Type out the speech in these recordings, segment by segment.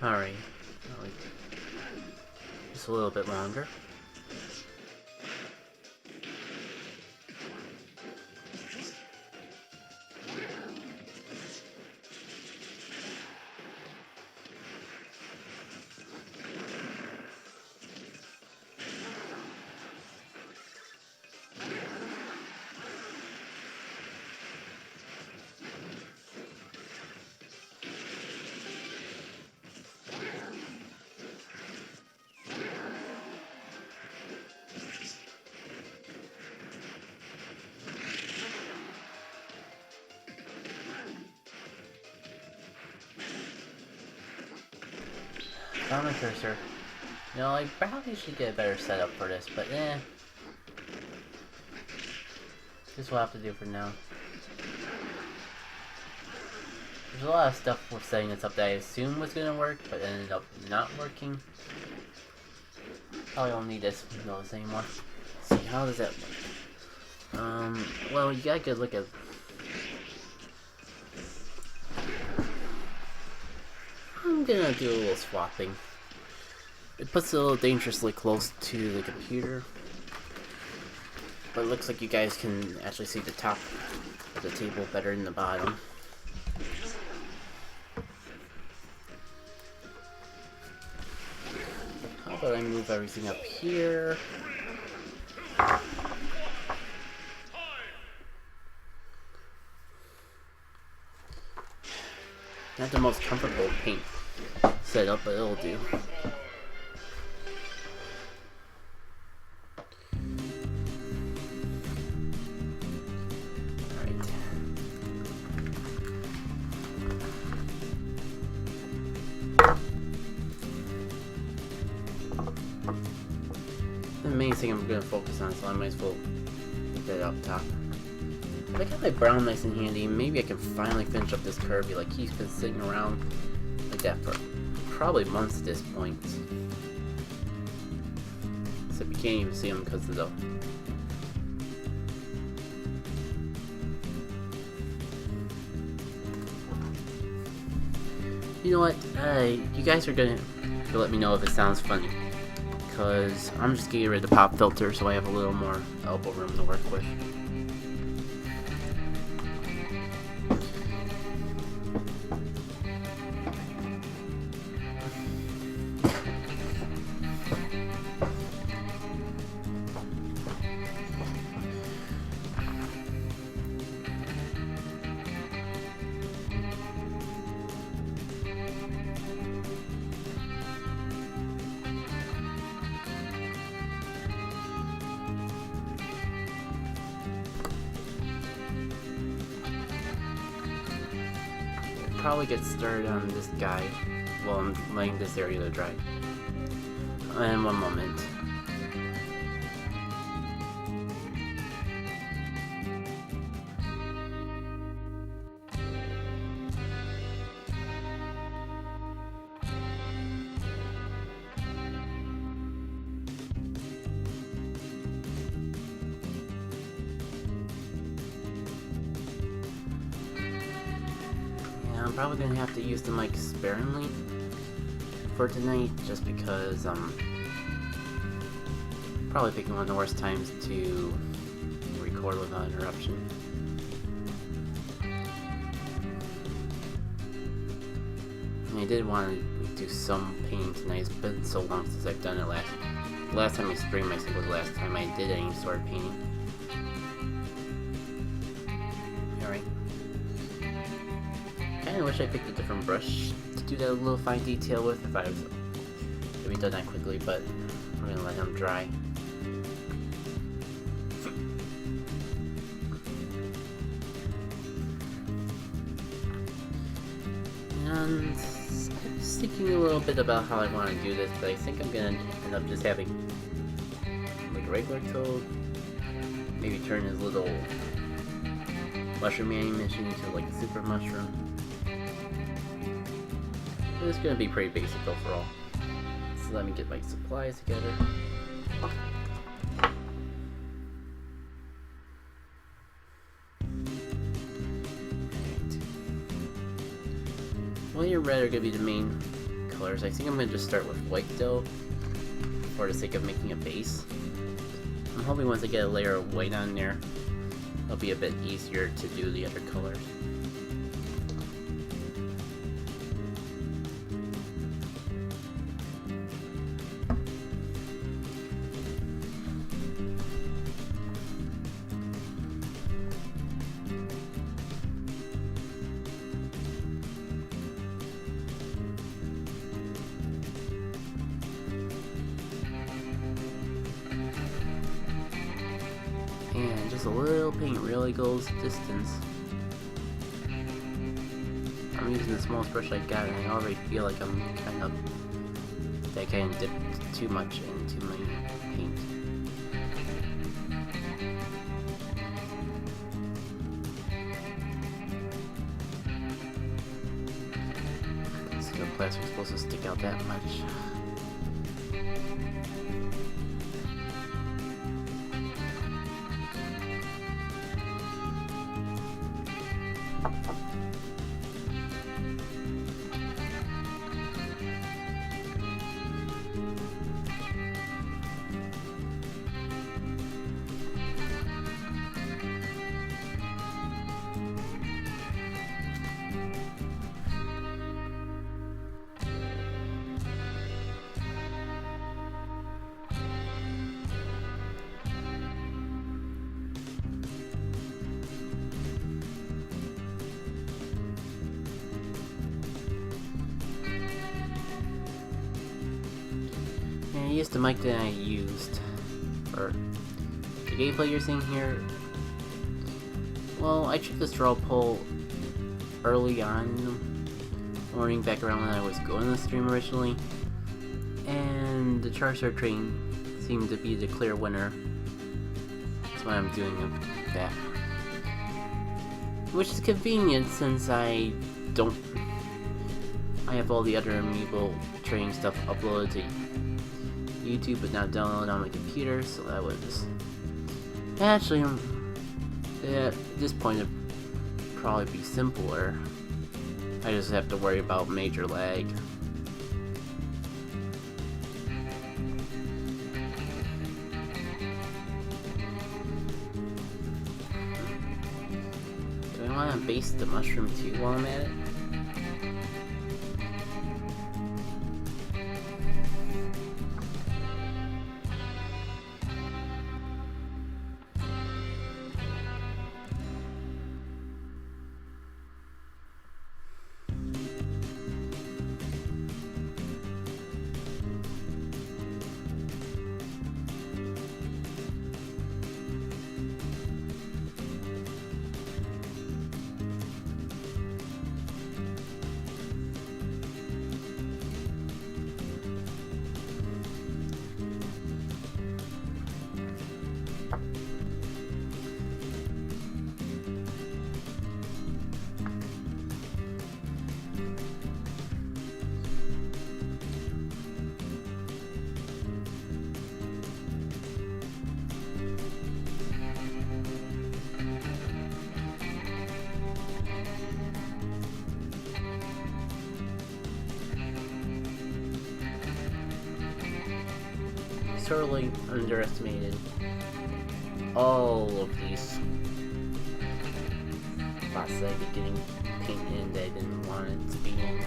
Alright. Just a little bit longer. Found my cursor. You know, I probably should get a better setup for this, but this will have to do for now. There's a lot of stuff with setting this up that I assumed was gonna work, but ended up not working. Probably don't need this notice anymore. Let's see, how does that look? Well, you got a good look at. I'm gonna do a little swapping. It puts it a little dangerously close to the computer, but it looks like you guys can actually see the top of the table better than the bottom. How about I move everything up here? Not the most comfortable paint setup, but it'll do. Alright. The main thing I'm going to focus on, so I might as well get that up top. I got my brown nice and handy. Maybe I can finally finish up this Kirby. Like, he's been sitting around like that for probably months at this point. Except you can't even see him because of the... You know what? You guys are gonna let me know if it sounds funny. Because I'm just getting rid of the pop filter so I have a little more elbow room to work with. Probably get started on this guy while I'm letting this area to dry. And one moment. I'm probably gonna have to use the mic sparingly for tonight, just because probably picking one of the worst times to record without interruption. I did want to do some painting tonight. It's been so long since I've done it. Last time I streamed, I think was the last time I did any sort of painting. Alright. I wish I picked a different brush to do that little fine detail with if I was maybe done that quickly, but we're gonna let him dry. And I was thinking a little bit about how I want to do this, but I think I'm gonna end up just having like a regular Toad, maybe turn his little mushroom animation into like a super mushroom. It's gonna be pretty basic overall. So let me get my supplies together. White and red are gonna be the main colors. I think I'm going to just start with white though, for the sake of making a base. I'm hoping once I get a layer of white on there, it'll be a bit easier to do the other colors. And just a little paint really goes distance. I'm using the smallest brush I got, and I already feel like I'm kind of dipped too much into my paint. So the plastic's supposed to stick out that much. I used the mic that I used for the gameplay you're seeing here. Well, I checked the straw poll early on in the morning, back around when I was going to the stream originally, and the Charizard train seemed to be the clear winner. That's why I'm doing that. Which is convenient since I have all the other Amiibo training stuff uploaded to YouTube but not downloaded on my computer, so that was actually at this point it'd probably be simpler. I just have to worry about major lag. Do I want to base the mushroom too while I'm at it? Totally underestimated all of these spots that I'd be getting paint in that I didn't want it to be in.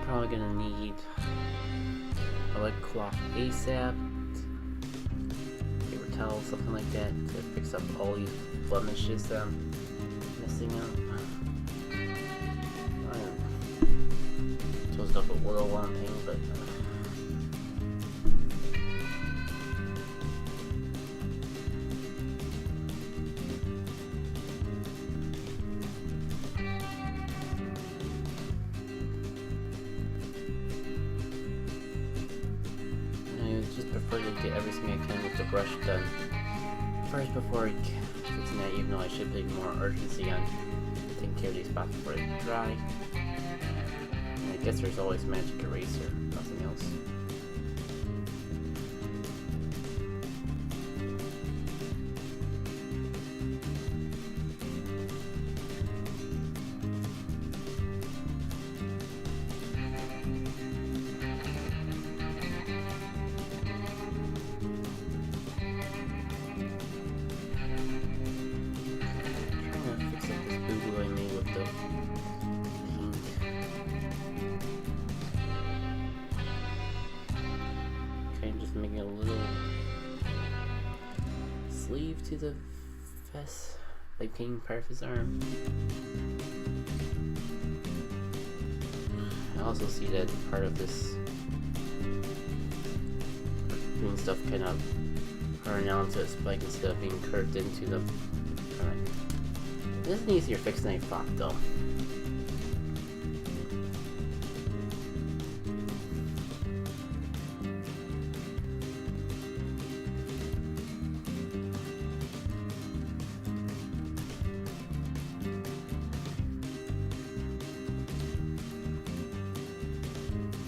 Probably gonna need a wet cloth ASAP, paper towel, something like that to fix up all these blemishes that I'm messing up. I'm supposed to put oil on things, but think I can with the brush done first before it gets in that, even though I should put more urgency on taking care of these spots before they dry. And I guess there's always magic eraser, nothing else. Making a little sleeve to the vest, like painting part of his arm. I also see that part of this green stuff kind of running onto a spike instead of being curved into the front. This is an easier fix than I thought, though.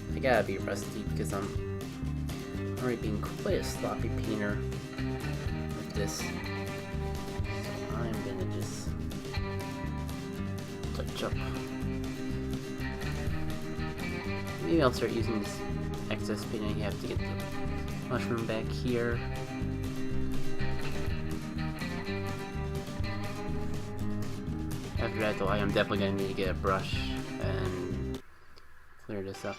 I gotta be rusty because I'm already being quite a sloppy painter with this. So I'm gonna just touch up. Maybe I'll start using this excess paint I have to get the mushroom back here. After that though, I am definitely gonna need to get a brush and clear this up.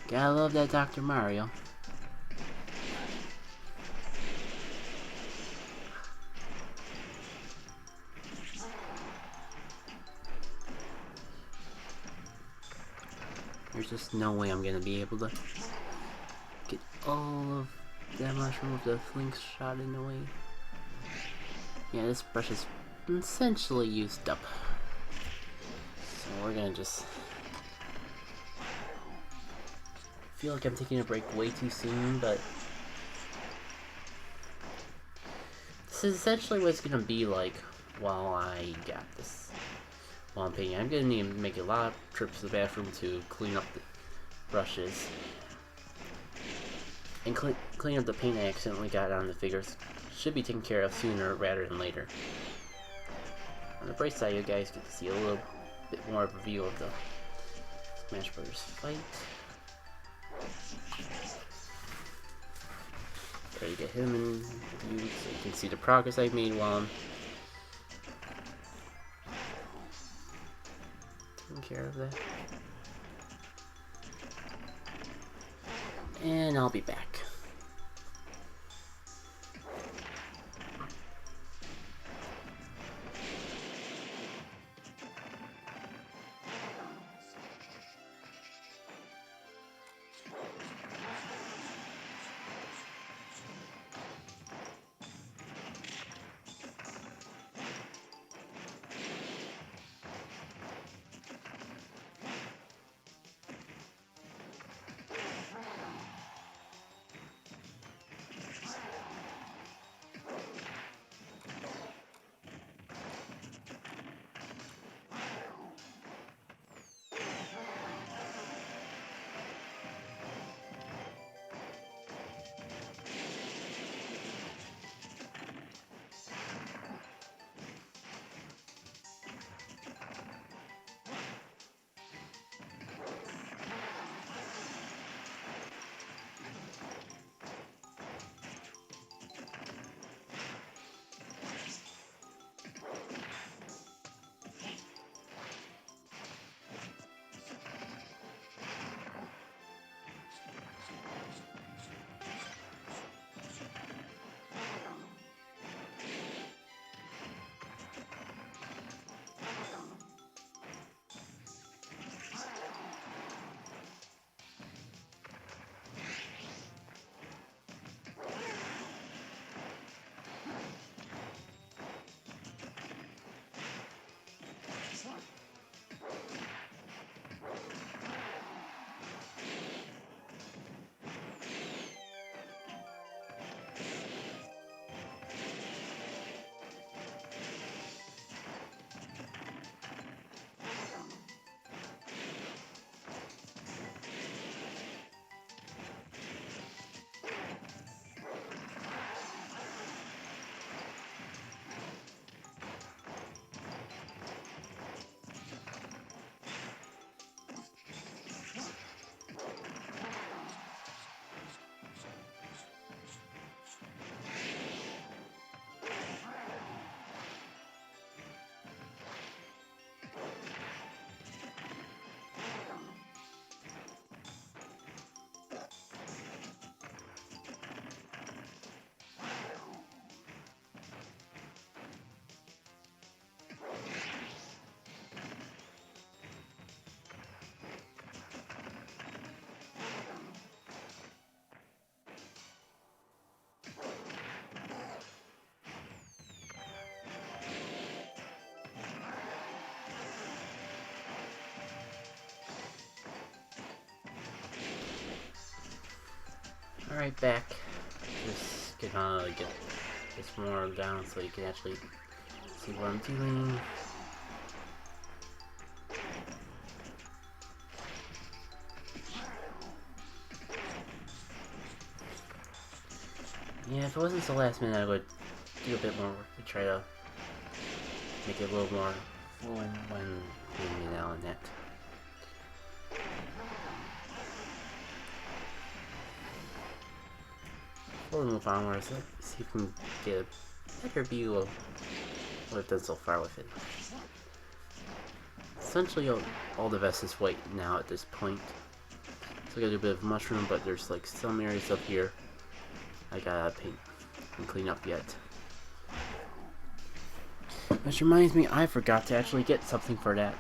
Gotta love that Dr. Mario. There's just no way I'm gonna be able to get all of that mushroom with the slingshot in the way. Yeah, this brush is essentially used up. So we're gonna just... I feel like I'm taking a break way too soon, but this is essentially what it's gonna be like while I got this. While I'm painting, I'm gonna need to make a lot of trips to the bathroom to clean up the brushes and clean up the paint I accidentally got on the figures. Should be taken care of sooner rather than later. On the bright side, you guys get to see a little bit more of a view of the Smash Brothers fight. Ready to get him in view so you can see the progress I've made while I'm taking care of that. And I'll be back. Alright, back. Just gonna get this more down so you can actually see what I'm doing. Yeah, if it wasn't so last minute, I would do a bit more work to try to make it a little more fluent when doing it out on net. Before we move on, let's see if we can get a better view of what I've done so far with it. Essentially, all the vest is white now at this point. So I gotta do a bit of mushroom, but there's like some areas up here I gotta paint and clean up yet. Which reminds me, I forgot to actually get something for that.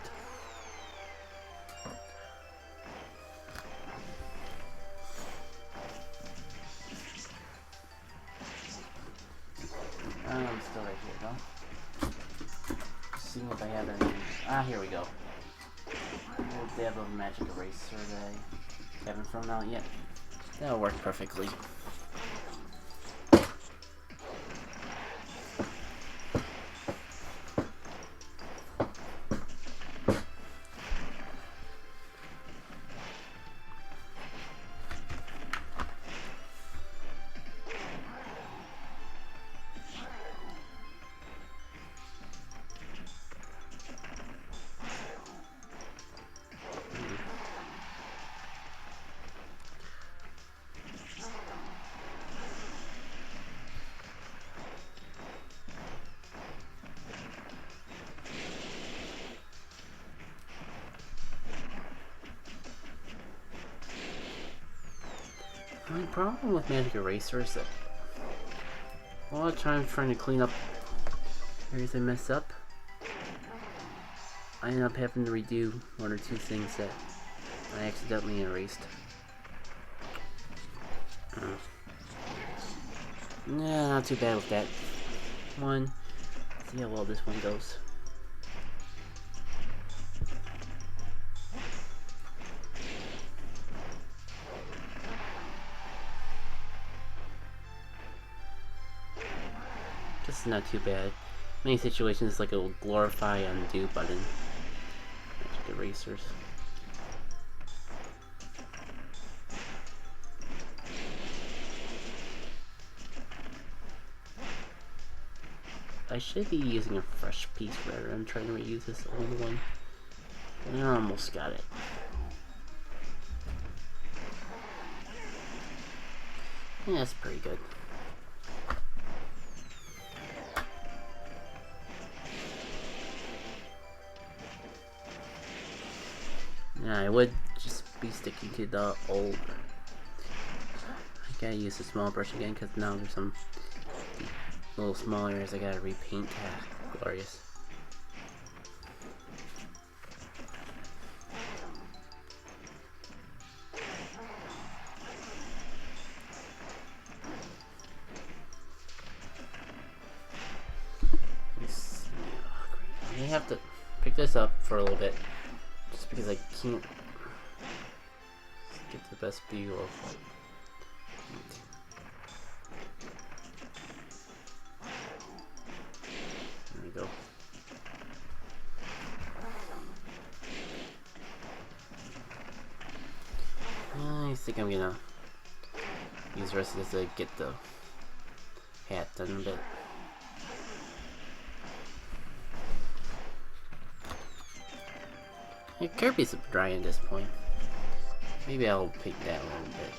I'm still right here, though. Just seeing if I have any. Ah, here we go. They have a magic eraser that I haven't thrown out yet. That'll work perfectly. My problem with magic erasers is that a lot of times trying to clean up areas I mess up, I end up having to redo one or two things that I accidentally erased. Yeah, not too bad with that one. See how well this one goes. This is not too bad. Many situations like a glorify undo button. Magic erasers. I should be using a fresh piece rather than trying to reuse this old one. And I almost got it. Yeah, that's pretty good. Yeah, I would just be sticking to the old. I gotta use the small brush again because now there's some little small areas I gotta repaint. Glorious. I have to pick this up for a little bit just because I can't get the best view of there we go. I think I'm gonna use the rest of this to get the hat done a bit. It could be dry at this point. Maybe I'll paint that a little bit.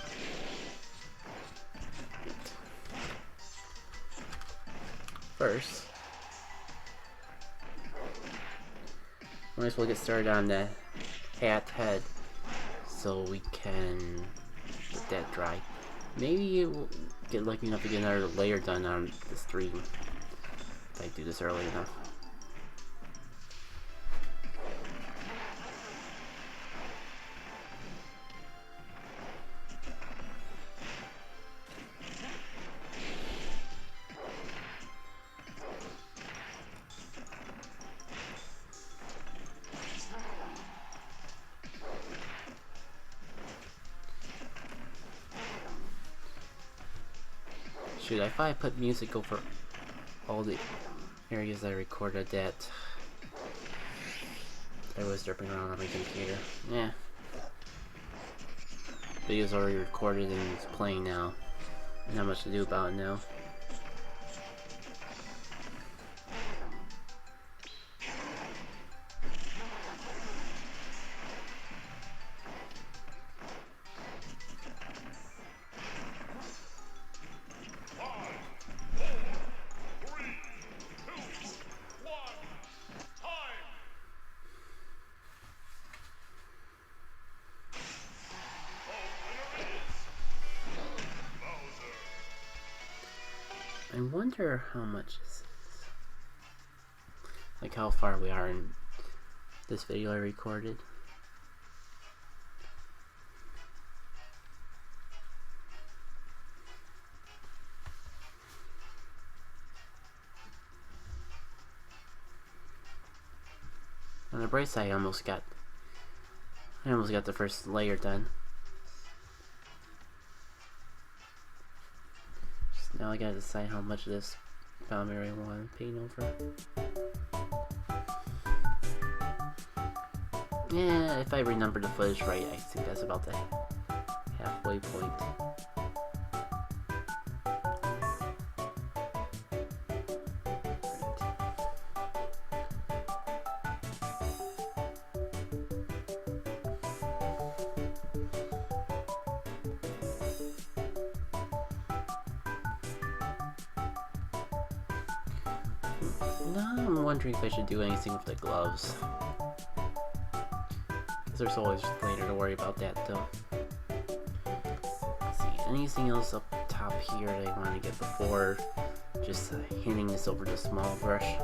First, might as well get started on the hat head so we can get that dry. Maybe we'll get lucky enough to get another layer done on the stream if I do this early enough. Shoot, I thought I put music over all the areas I recorded that I was derping around on my computer. Yeah. Video's already recorded and it's playing now. Not much to do about it now. I wonder how much this is. Like how far we are in this video I recorded. On the bright side, I almost got the first layer done. Just now I gotta decide how much of this boundary I want to paint over. Yeah, if I remember the footage right, I think that's about the halfway point. Now I'm wondering if I should do anything with the gloves. Because there's always later to worry about that though. Let's see, anything else up top here that I want to get before just handing this over to a small brush?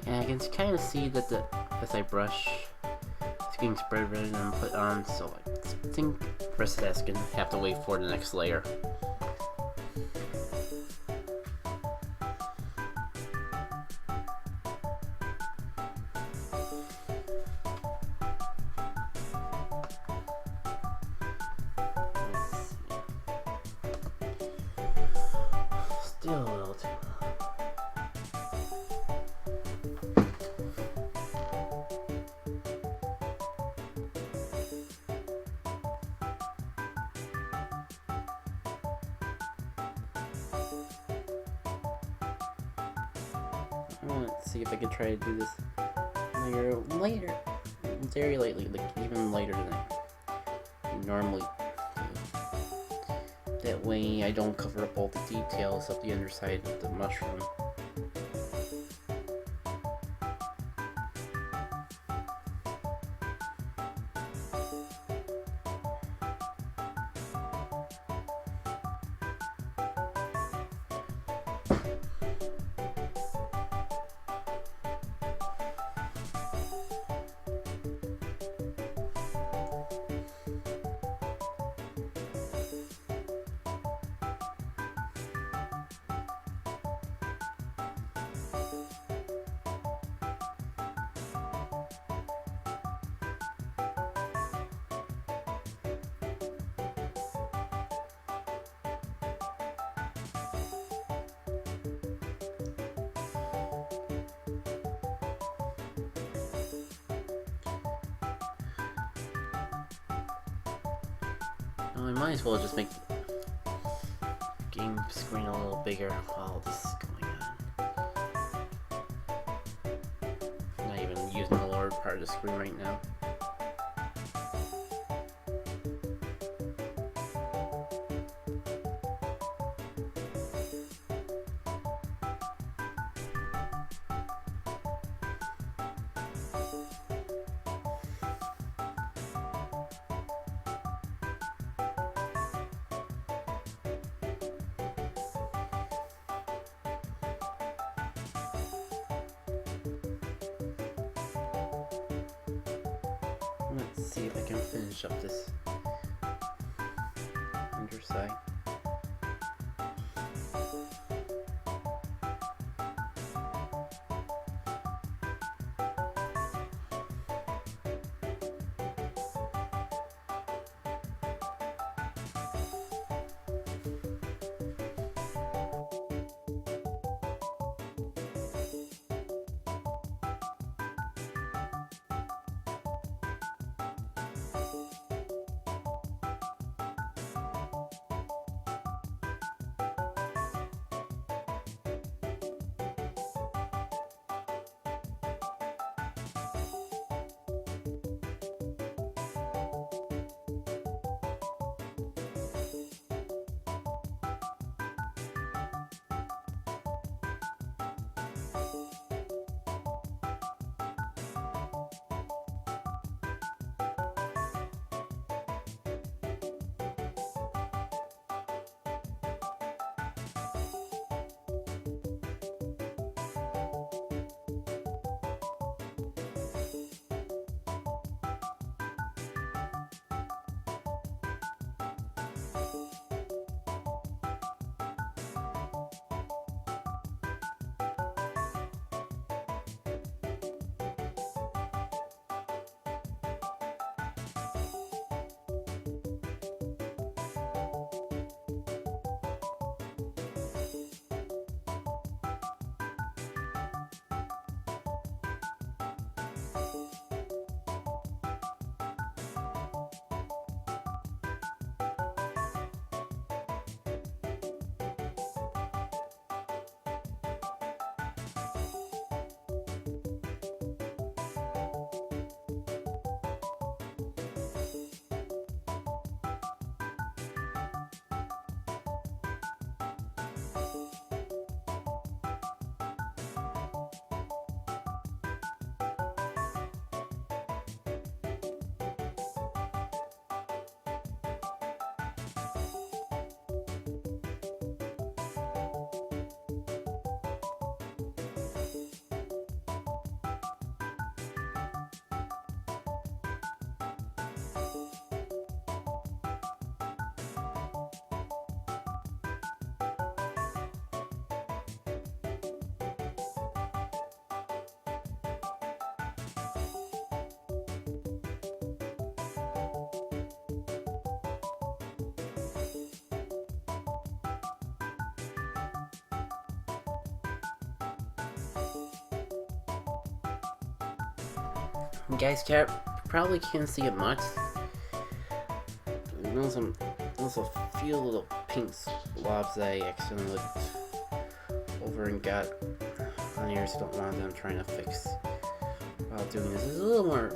And I can kind of see that as I brush, it's getting spread rather than put on, so I think the rest of that's gonna have to wait for the next layer. Still a little too long. Let's see if I can try to do this layer later, very lightly, like even lighter than I normally do. That way I don't cover up all the details of the underside of the mushroom. I might as well just make the game screen a little bigger while this is going on. Not even using the lower part of the screen right now. let's see if I can finish up this underside. You guys probably can't see it much. There's a few little pink blobs that I accidentally looked over and got on here, so don't want them trying to fix while doing this. It's a little more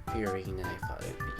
infuriating than I thought it would be.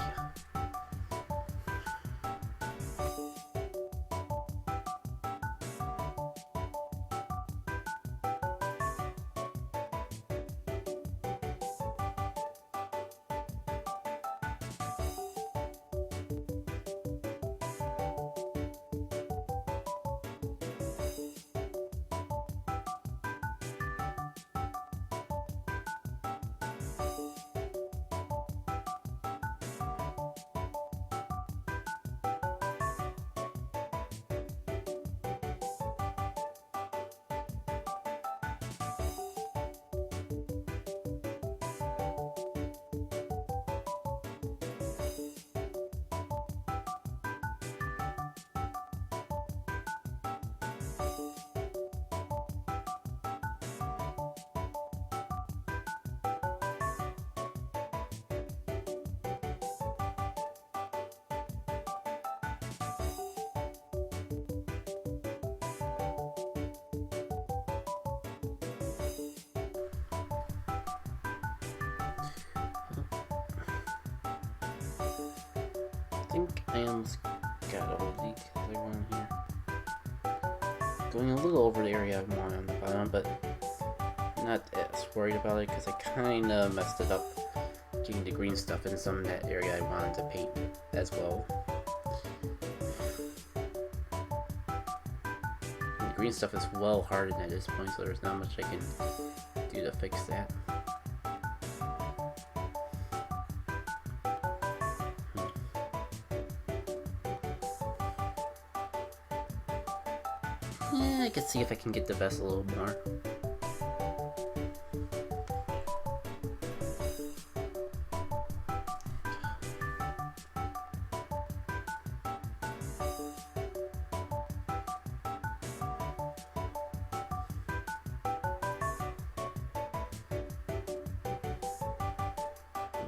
I think I almost got all the other one here. Going a little over the area I want on the bottom, but not as worried about it because I kind of messed it up getting the green stuff in some of that area I wanted to paint as well. And the green stuff is well hardened at this point, so there's not much I can do to fix that. could see if I can get the vest a little more.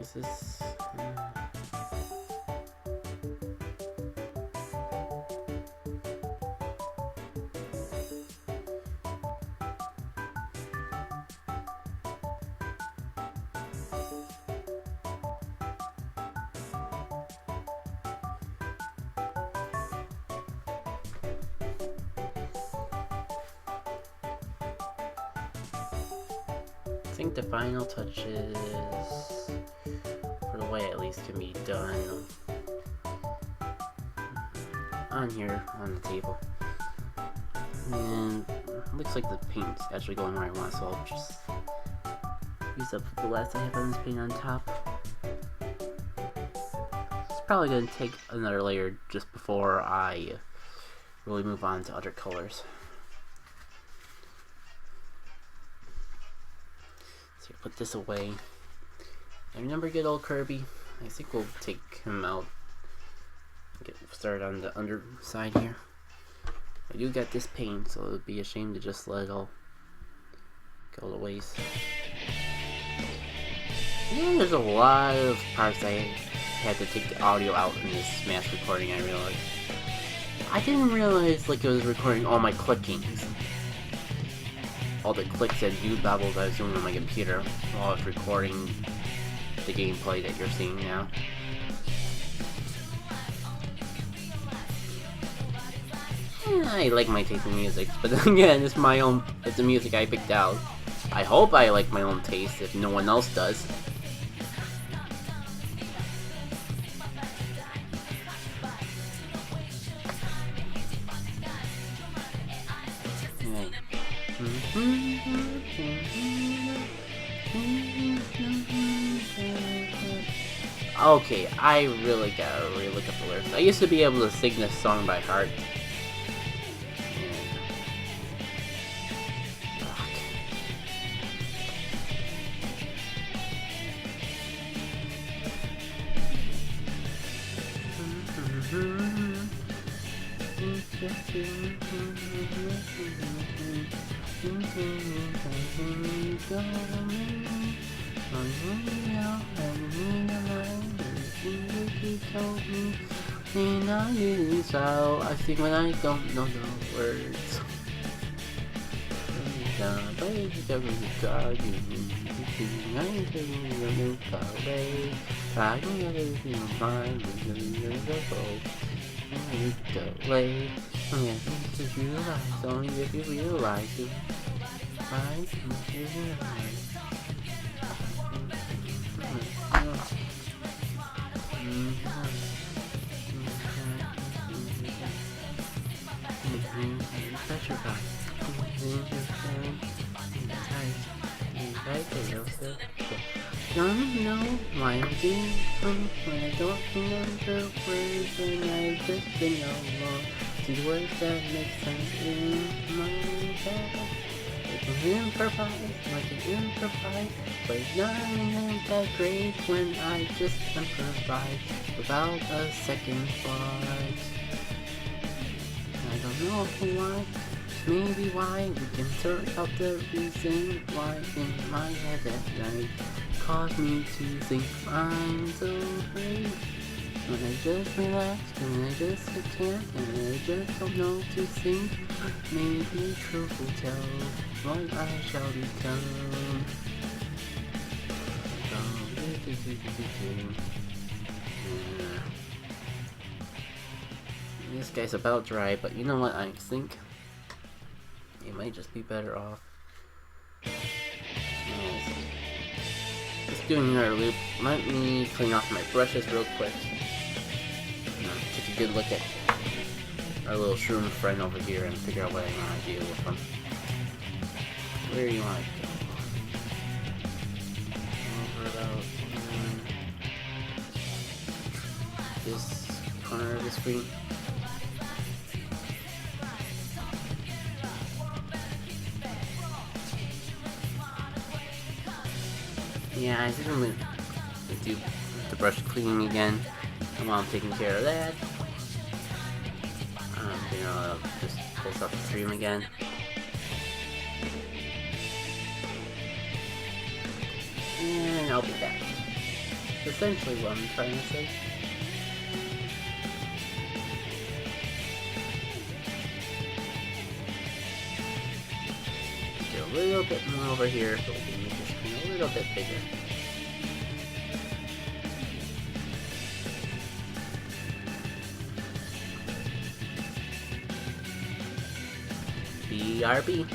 Is this... I think the final touches, for the way at least, can be done on here on the table. And it looks like the paint's actually going where I want, so I'll just use up the last I have on this paint on top. It's probably going to take another layer just before I really move on to other colors. So put this away. And remember good old Kirby? I think we'll take him out. Get started on the underside here. I do got this paint, so it would be a shame to just let it all go to waste. Yeah, there's a lot of parts I had to take the audio out in this Smash recording, I realized. I didn't realize like it was recording all my clickings. All the clicks and bobbles I was doing on my computer while I was recording the gameplay that you're seeing now. I like my taste in music, but then again, it's my own, it's the music I picked out. I hope I like my own taste if no one else does. Right. Okay, I really gotta look up the lyrics. I used to be able to sing this song by heart. So I sing when I don't know the words. Delay. Just realize only if you realize it. Right? Don't know why I'm doing when I don't remember words and I just sing along to words that make sense in my head. I can improvise, I can improvise, but it's not even that great when I just improvise without a second thought. I don't know why, maybe why, we can sort out the reason why in my head at night caused me to think I'm so great. When I just relax, when I just can't, and I just don't know to think, maybe truth will tell what I shall become. This guy's about dry, but you know what I think? It might just be better off. Just doing another loop. Let me clean off my brushes real quick. Take a good look at our little shroom friend over here and figure out what I want to do with him. Where do you want to go? Over about this corner of the screen. Yeah, I think I'm gonna do the brush cleaning again. And while I'm taking care of that, I'm gonna just pull off the stream again. And I'll be back. That's essentially what I'm trying to say. Do a little bit more over here so we can make the screen a little bit bigger. BRB.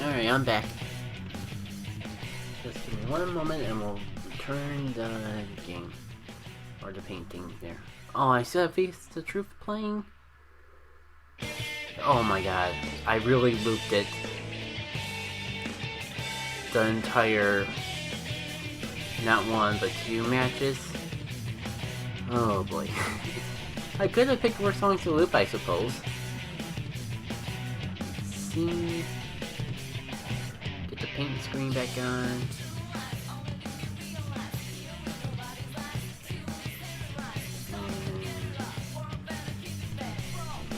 Alright, I'm back. Just give me one moment and we'll return the game. Or the painting there. Oh, I still have Face the Truth playing? Oh my god. I really looped it. The entire... not one, but 2 matches. Oh boy. I could have picked worse songs to loop, I suppose. See... Get the paint screen back on.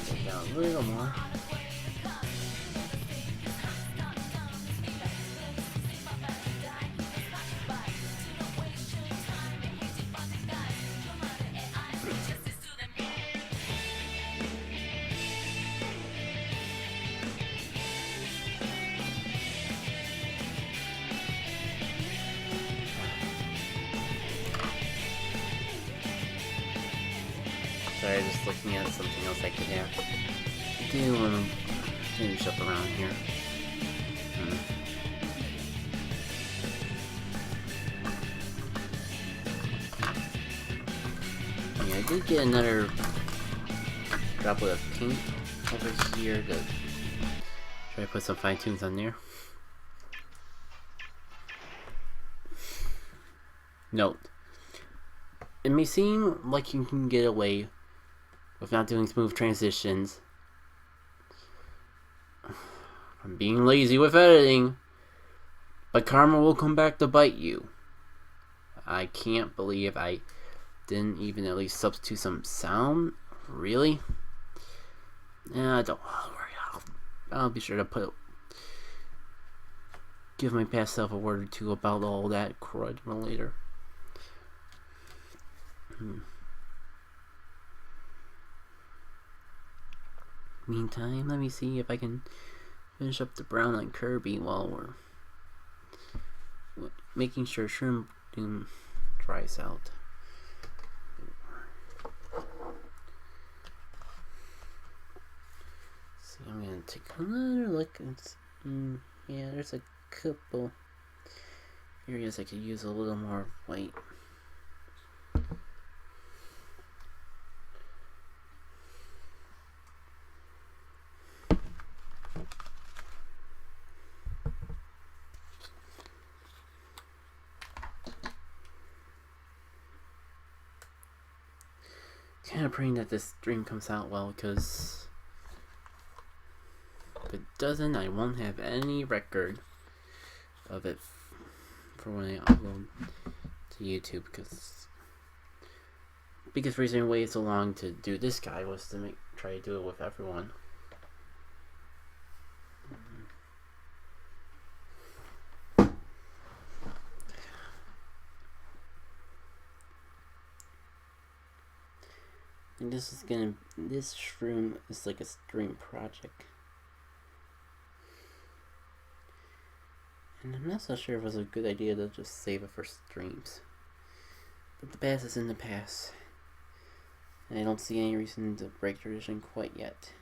Take out a little more. Sorry, just looking at something else I could have do and finish up around here. Yeah, I did get another droplet of paint over here to try to put some fine tunes on there. Note, it may seem like you can get away with not doing smooth transitions from being lazy with editing, but karma will come back to bite you. I can't believe I didn't even at least substitute some sound. Really? Don't worry. I'll be sure to give my past self a word or two about all that crud later. Meantime, let me see if I can finish up the brown on Kirby while we're making sure Shroomboom dries out. See, I'm gonna take another look and see. Yeah, there's a couple areas I could use a little more white. Kind of praying that this stream comes out well, because if it doesn't, I won't have any record of it for when I upload to YouTube, because the biggest reason I waited so long to do this guy was to try to do it with everyone. And this shroom is like a stream project. And I'm not so sure if it was a good idea to just save it for streams. But the past is in the past. And I don't see any reason to break tradition quite yet.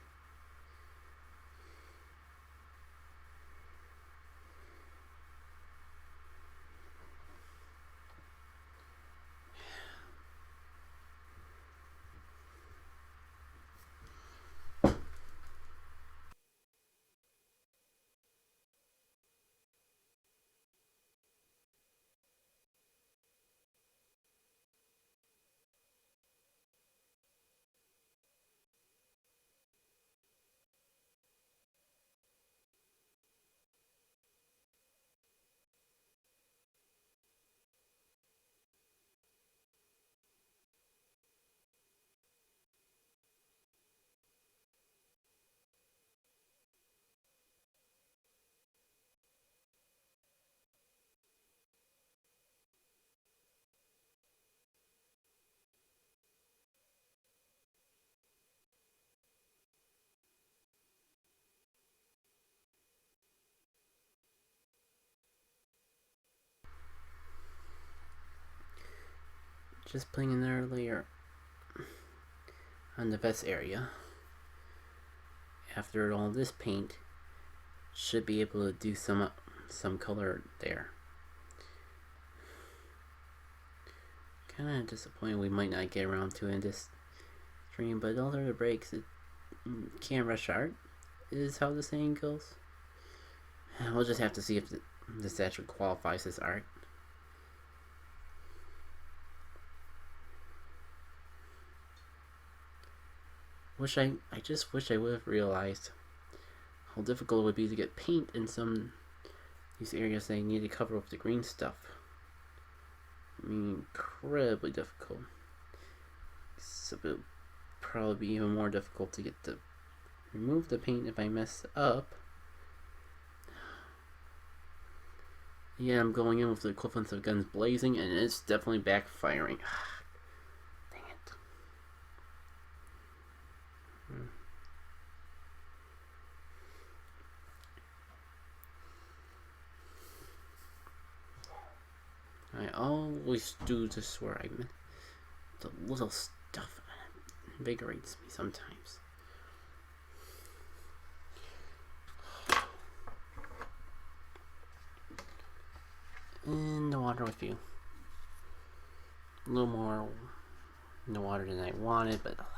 Just putting another layer on the vest area. After all this paint should be able to do some color there. Kind of disappointed we might not get around to it in this stream, but all the breaks, it can't rush art, is how the saying goes. We'll just have to see if this actually qualifies as art. I just wish I would have realized how difficult it would be to get paint in some these areas that I need to cover up the green stuff. I mean, incredibly difficult. So it would probably be even more difficult to get to remove the paint if I mess up. Yeah, I'm going in with the equivalent of guns blazing, and it's definitely backfiring. Dang it. I always do this where the little stuff invigorates me sometimes. In the water with you. A little more in the water than I wanted, but alas.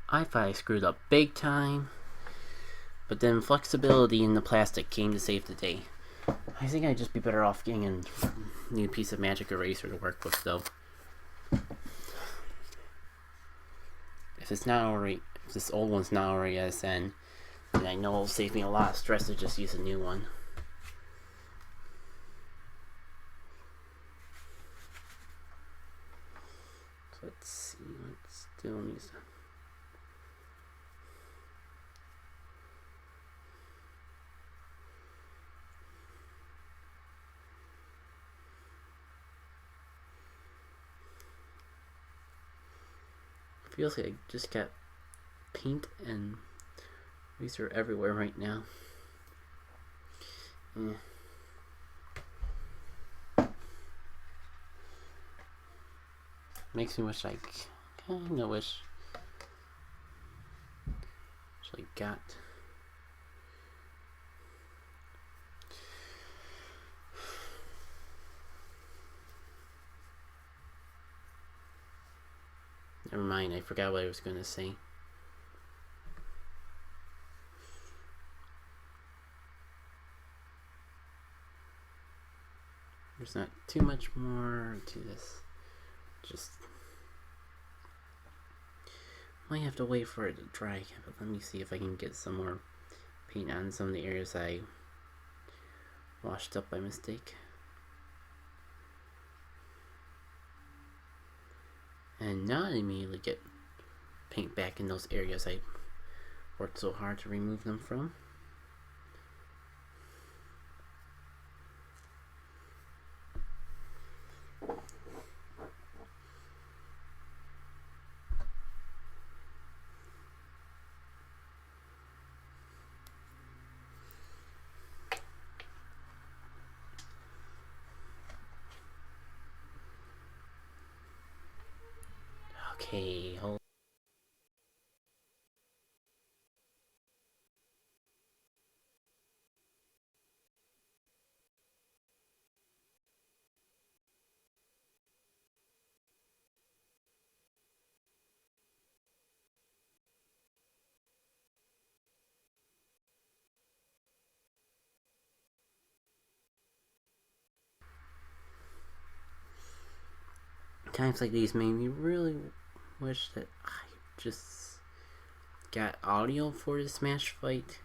I thought I screwed up big time, but then flexibility in the plastic came to save the day. I think I'd just be better off getting a new piece of magic eraser to work with, though. If this old one's not already SN, then I know it'll save me a lot of stress to just use a new one. So let's see, let's still need some. Feels like I just got paint and eraser everywhere right now. Makes me wish I kinda wish I got never mind, I forgot what I was gonna say. There's not too much more to this. Just might have to wait for it to dry, but let me see if I can get some more paint on some of the areas I washed up by mistake. And not immediately get paint back in those areas I worked so hard to remove them from. Okay, hold. Times like these made me really wish that I just got audio for the Smash fight.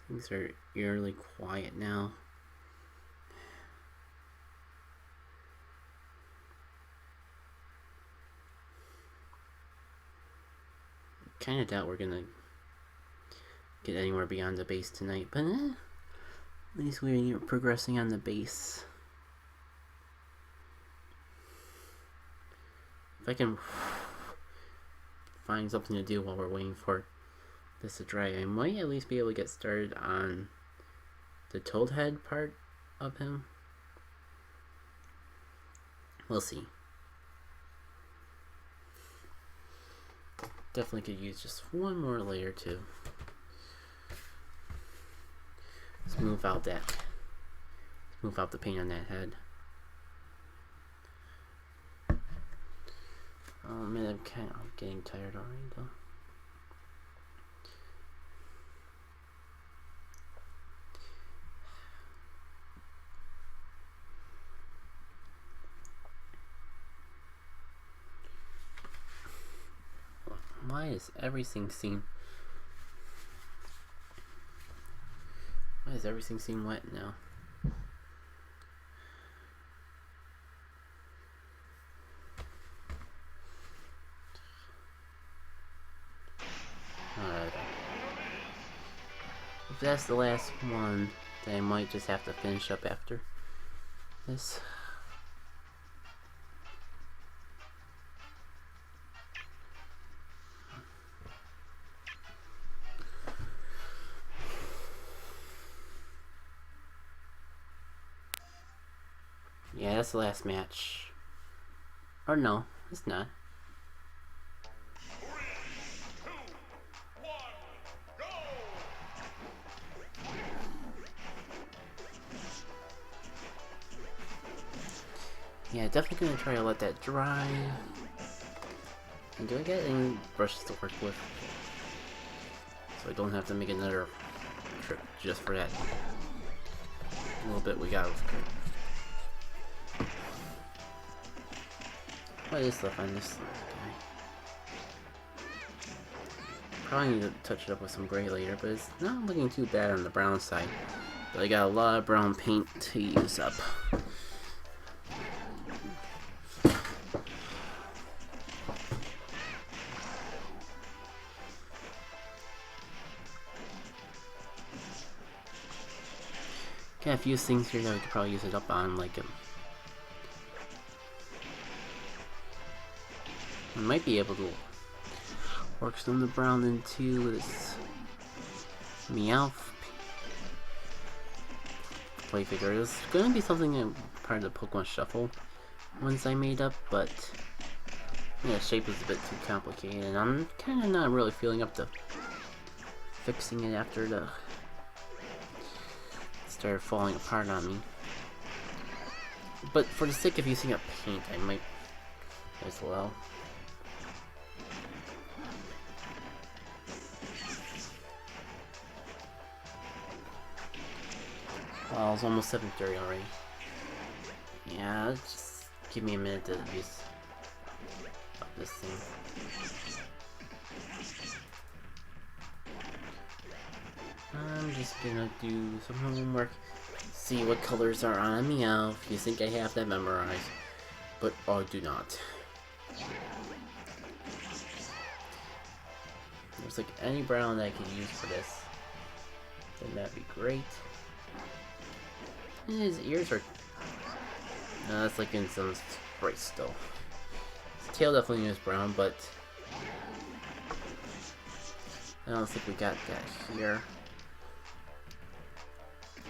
Things are eerily quiet now. Kinda doubt we're gonna get anywhere beyond the base tonight, but at least we're progressing on the base. If I can find something to do while we're waiting for this to dry, I might at least be able to get started on the Toad head part of him. We'll see. Definitely could use just one more layer to smooth out the paint on that head. Oh man, I'm kind of getting tired already though. Why does everything seem wet now? Alright. If that's the last one, then I might just have to finish up after this. Yeah, that's the last match. Or no, it's not. 3, 2, 1, go! Yeah, definitely gonna try to let that dry. And do I get any brushes to work with? So I don't have to make another trip just for that little bit we got. What is stuff on this guy? Probably need to touch it up with some gray later, but it's not looking too bad on the brown side. But I got a lot of brown paint to use up. Got a few things here that we could probably use it up on, like I might be able to work some of the brown into this Meowth play figure. It's going to be something in part of the Pokemon Shuffle ones I made up, but yeah, the shape is a bit too complicated, and I'm kind of not really feeling up to fixing it after the started falling apart on me. But for the sake of using up paint, I might as well. Well, it's almost 7:30 already. Yeah, just give me a minute to use up this thing. I'm just gonna do some homework, see what colors are on Meowth. You think I have that memorized, but I do not. There's like any brown that I could use for this, then that'd be great. And his ears are... No, that's like in some sprites still. His tail definitely is brown, but I don't think we got that here.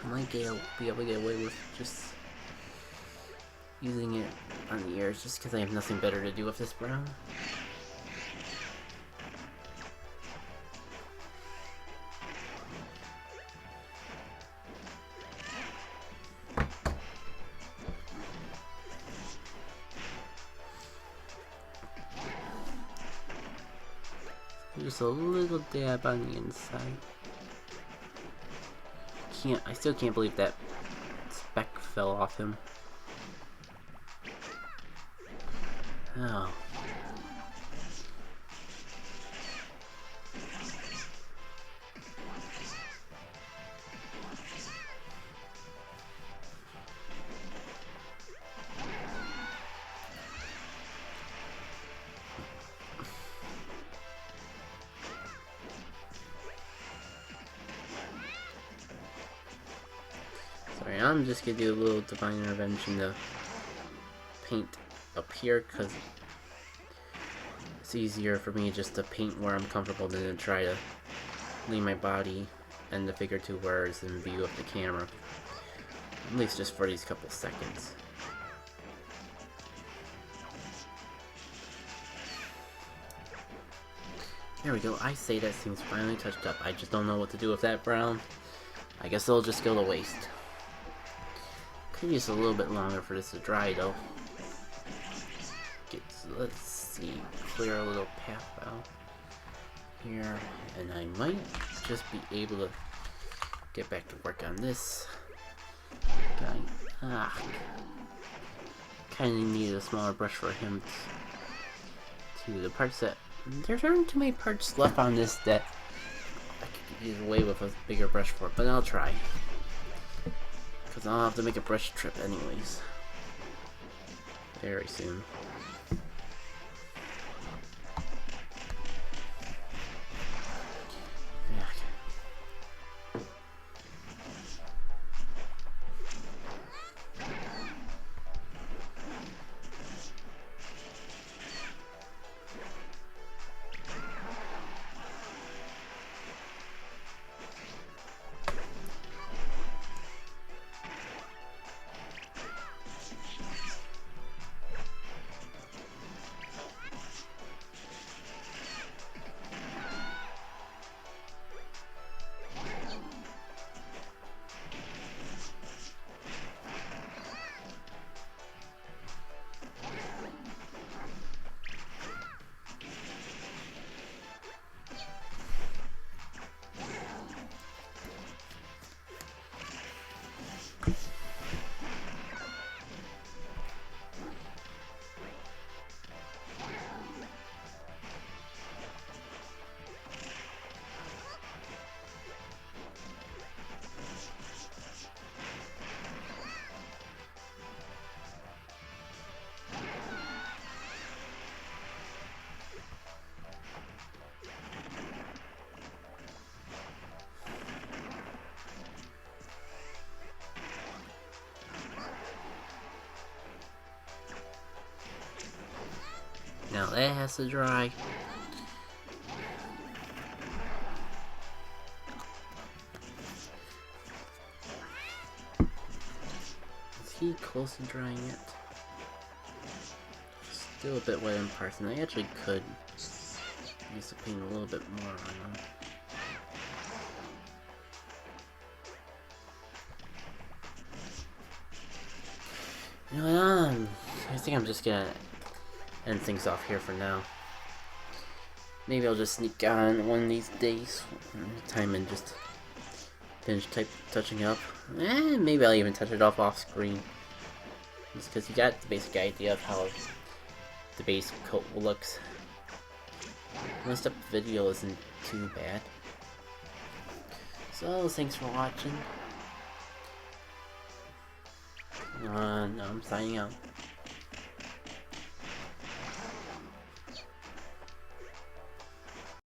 I might be able to get away with just using it on the ears, just because I have nothing better to do with this brown. Just a little dab on the inside. I still can't believe that speck fell off him. Oh. Sorry, I'm just gonna do a little divine intervention to paint up here, because it's easier for me just to paint where I'm comfortable than to try to lean my body and the figure to where it's in view of the camera. At least just for these couple seconds. There we go. I say that seems finally touched up. I just don't know what to do with that brown. I guess it'll just go to waste. Could use a little bit longer for this to dry though. Let's see, clear a little path out here, and I might just be able to get back to work on this guy. Kinda need a smaller brush for him to the parts that there aren't too many parts left on this that I could get away with a bigger brush for, but I'll try. Because I'll have to make a brush trip anyways. Very soon. Now that has to dry. Is he close to drying yet? Still a bit wet in parts, and I actually could use the paint a little bit more on him. You know what, I think I'm just gonna end things off here for now. Maybe I'll just sneak on one of these days, time and just finish touching up. Maybe I'll even touch it off screen. Just because you got the basic idea of how the base coat looks. Most of the video isn't too bad. So thanks for watching. I'm signing out.